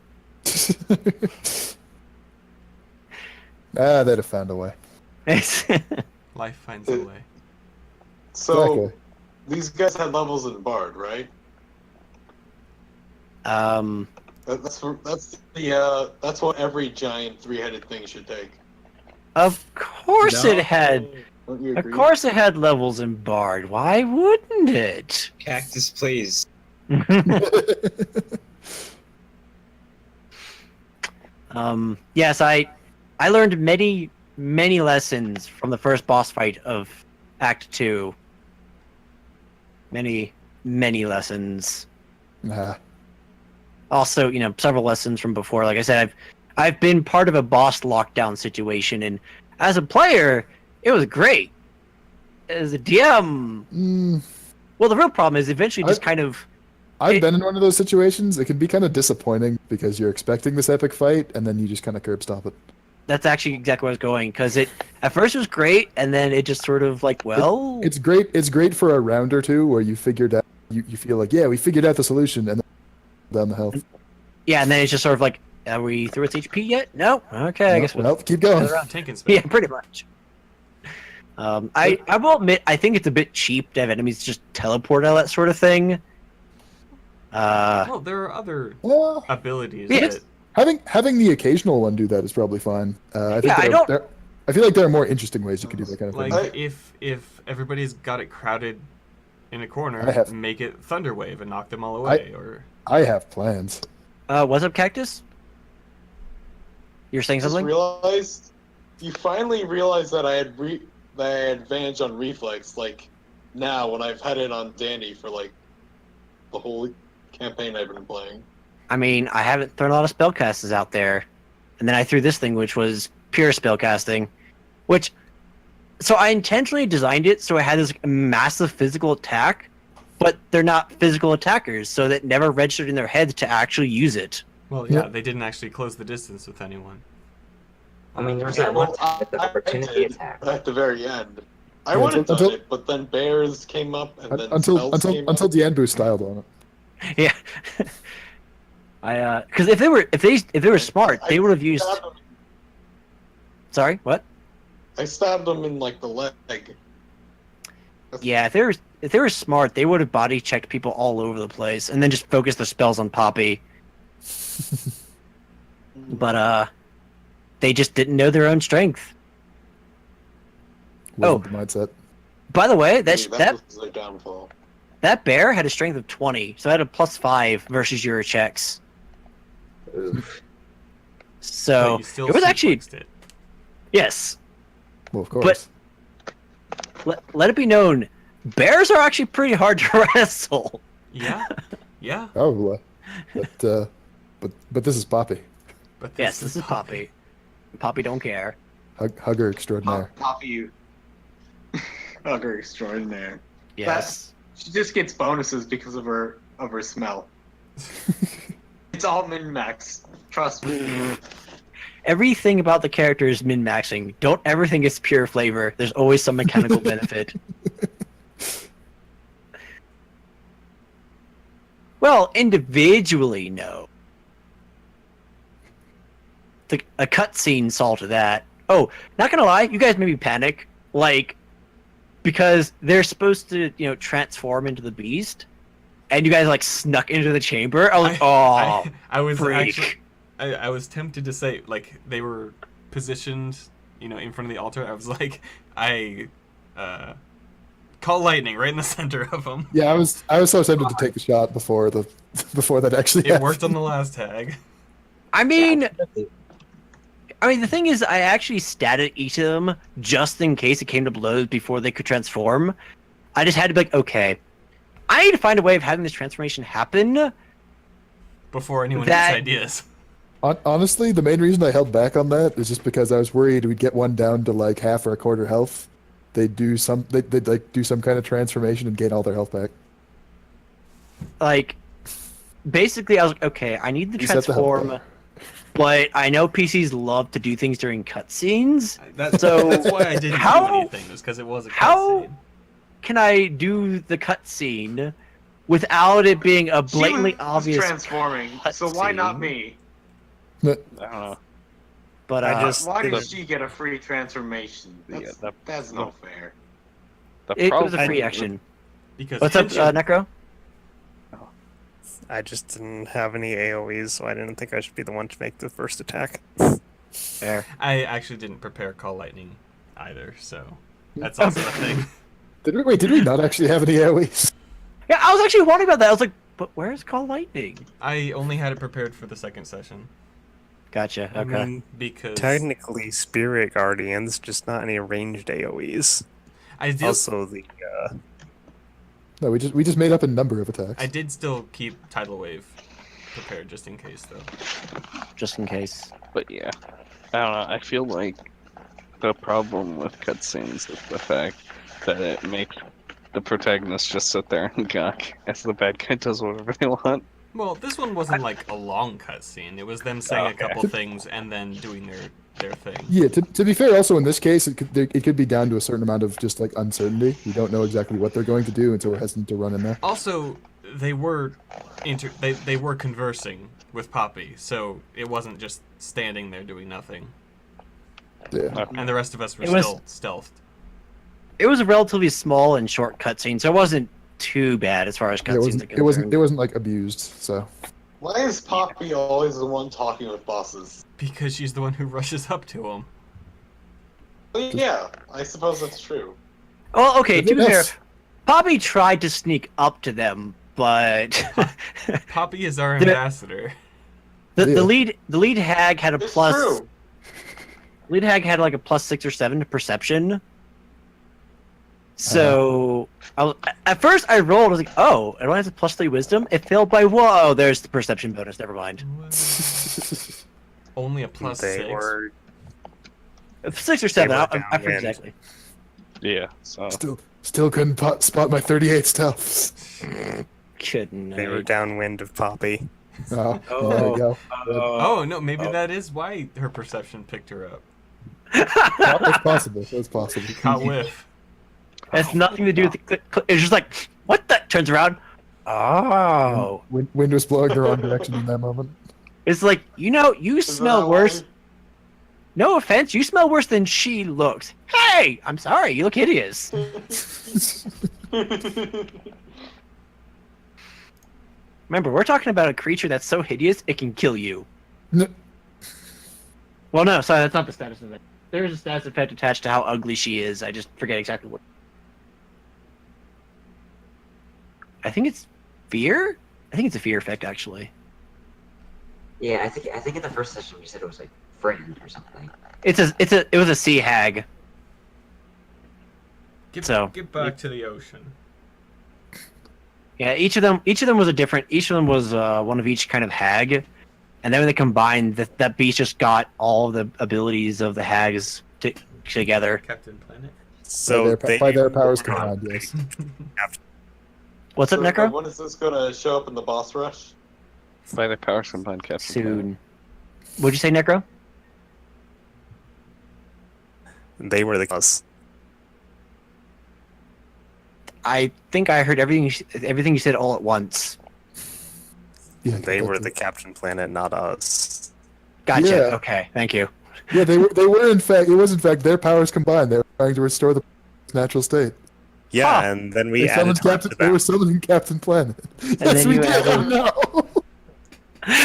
They'd have found a way. Life finds a way. So Exactly. these guys had levels in Bard, right? That's what every giant three-headed thing should take. Of course No. it had. Don't you Of agree? course it had levels in Bard. Why wouldn't it? Cactus, please. Yes, I learned many lessons from the first boss fight of Act 2. Many lessons. Nah. Also, several lessons from before. Like I said, I've been part of a boss lockdown situation, and as a player, it was great. As a DM, well, the real problem is eventually just kind of. I've been in one of those situations. It can be kind of disappointing because you're expecting this epic fight, and then you just kind of curb stomp it. That's actually exactly where I was going, because it at first was great, and then it just sort of like, well, It's great. It's great for a round or two where you figured out. You feel like, yeah, we figured out the solution, and then down the health. yeah, and then it's just sort of like, are we through its HP yet? No. Okay, I guess we'll Nope, keep going. another round. Tank and spell. Yeah, pretty much. I will admit, I think it's a bit cheap to have enemies just teleport out that sort of thing. Well, there are other Well, abilities Yeah. that having the occasional one do that is probably fine. I think Yeah, I feel like there are more interesting ways you could do that kind of thing. like if everybody's got it crowded in a I corner, have- make it Thunder Wave and knock them all away, or I have plans. What's up, Cactus? You're saying Just something? you finally realized that I had advantage on reflex, like now when I've had it on Danny for like the whole campaign I've been playing. I mean, I haven't thrown a lot of spellcasters out there, and then I threw this thing, which was pure spellcasting, so I intentionally designed it so it had this massive physical attack, but they're not physical attackers, so that never registered in their heads to actually use it. well, yeah, they didn't actually close the distance with anyone. I mean, there was Yeah, that one well, time with the opportunity did attack. at the very end. I Yeah, would have done until- it, but then bears came up and then Until spells came until up. Dianbu styled on it. Yeah, because if they were smart, they would have used. stabbed him- Sorry, what? I stabbed him in like the leg. Yeah, if they were smart, they would have body checked people all over the place and then just focused their spells on Poppy. But they just didn't know their own strength. Wasn't the mindset. By the way, That that was their downfall. that bear had a strength of 20, so I had a +5 versus your checks. Oof. So But you still it was actually suplexed it. yes. Well, of course. Let it be known, bears are actually pretty hard to wrestle. Yeah, yeah. Probably. But this is Poppy, But Yes, this is Poppy. Poppy don't care. hugger extraordinaire. Poppy, hugger extraordinaire. Yes. She just gets bonuses because of her smell. It's all min max. Trust me. Everything about the character is min-maxing. Don't ever think it's pure flavor. There's always some mechanical benefit. Well, individually, no. A cutscene saw to that. Oh, not gonna lie, you guys made me panic. Like, because they're supposed to, transform into the beast, and you guys like snuck into the chamber. I was like, oh, I was freak. actually, I was tempted to say like they were positioned, in front of the altar. I was like, call lightning right in the center of them. Yeah, I was so tempted to take a shot before that actually It happened. worked on the last tag. I mean, the thing is, I actually statted each of them just in case it came to blows before they could transform. I just had to be like, okay, I need to find a way of having this transformation happen. Before anyone gets ideas. Honestly, the main reason I held back on that is just because I was worried we'd get one down to like half or a quarter health. They'd do some kind of transformation and gain all their health back. Like, basically, I was like, okay, I need to Reset the health transform, bar. but I know PCs love to do things during cutscenes. That's why I didn't how- do anything, was because it was a how- cutscene. Can I do the cutscene without it being a blatantly She was obvious transforming, so why not cutscene? me? I don't know. But I just- Why did the- she get a free transformation? Yeah, That's no fair. The it was a problem- free action. Because What's up, Henshin- Necro? I just didn't have any AoEs, so I didn't think I should be the one to make the first attack. Fair. I actually didn't prepare call lightning either, so that's also a thing. Did we not actually have any AoEs? Yeah, I was actually wondering about that. I was like, but where's Call Lightning? I only had it prepared for the second session. Gotcha. Okay. Because Technically, Spirit Guardians, just not any ranged AoEs. I did, Also, the No, we just made up a number of attacks. I did still keep Tidal Wave prepared just in case, though. Just in case. But yeah, I don't know. I feel like the problem with cutscenes is the fact that it makes the protagonist just sit there and gawk as the bad guy does whatever they want. Well, this one wasn't like a long cutscene. It was them saying Okay. a couple things and then doing their thing. Yeah, to be fair, also in this case, it could be down to a certain amount of just like uncertainty. We don't know exactly what they're going to do, and so we're hesitant to run in there. Also, they were they were conversing with Poppy, so it wasn't just standing there doing nothing. Yeah. And the rest of us were It was- still stealthed. It was a relatively small and short cutscene, so it wasn't too bad as far as Yeah, cutscenes are it wasn't concerned. like abused. So Why is Poppy always the one talking with bosses? Because she's the one who rushes up to him. Well, yeah, I suppose that's true. Well, okay, to be fair, Yes. Poppy tried to sneak up to them, but Poppy is our The- ambassador. the Yeah. lead hag had a It's plus. true. Lead hag had like a +6 or +7 to perception. So at first I rolled. I was like, "Oh, it only has a +3 wisdom." It failed by whoa. There's the perception bonus. Never mind. Only a +6. they were 6 or 7. were I forget downwind. exactly. Yeah, so still couldn't spot my 38 stealths. Couldn't. they were downwind of Poppy. Oh, there you go. Oh no, maybe that is why her perception picked her up. It's possible. It's possible. Caught whiff. Has nothing to do with the click. It's just like what the turns around. Oh, Wind was blowing the wrong direction in that moment. it's like you Is that smell why- worse. No offense, you smell worse than she looks. Hey, I'm sorry, you look hideous. Remember, we're talking about a creature that's so hideous it can kill you. N- Well, no, sorry, that's not the status of it. There is a status effect attached to how ugly she is. I just forget exactly what. I think it's fear. I think it's a fear effect, actually. Yeah, I think in the first session you said it was like friend or something. It was a sea hag. Get back to the ocean. Yeah, each of them was a different. Each of them was one of each kind of hag, and then when they combined, that beast just got all the abilities of the hags together. Captain Planet. So by their powers combined, yes. What's up, So, Necro? when is this gonna show up in the boss rush? by their powers combined, Captain. Soon. What'd you say, Necro? They were the us. I think I heard everything you said all at once. Yeah, They were that's the it. captain planet, not us. Gotcha. Yeah. Okay, thank you. Yeah, they were in fact. It was in fact their powers combined. They were trying to restore the natural state. Yeah, Huh. and then we They added summoned time Captain. to They were that. summoning Captain Planet. Yes, then we you did. added- Oh no!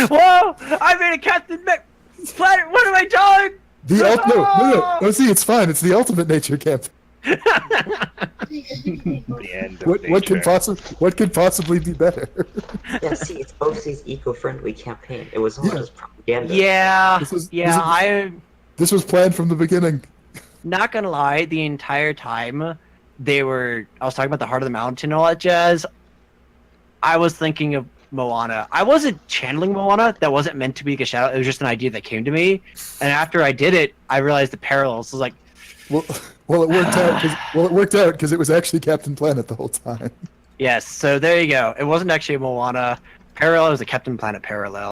Whoa! I made a Captain Planet. What am I doing? No. See, it's fine. It's the ultimate nature camp. The end of What could possibly be better? Yeah, see, it's OC's eco-friendly campaign. It was all Yeah. just propaganda. Yeah, This yeah. is- I'm This was planned from the beginning. not gonna lie. The entire time I was talking about the heart of the mountain and all that jazz. I was thinking of Moana. I wasn't channeling Moana. That wasn't meant to be a shout out. It was just an idea that came to me. And after I did it, I realized the parallels. I was like, Well, it worked out. It worked out because it was actually Captain Planet the whole time. yes. So there you go. It wasn't actually a Moana parallel. It was a Captain Planet parallel.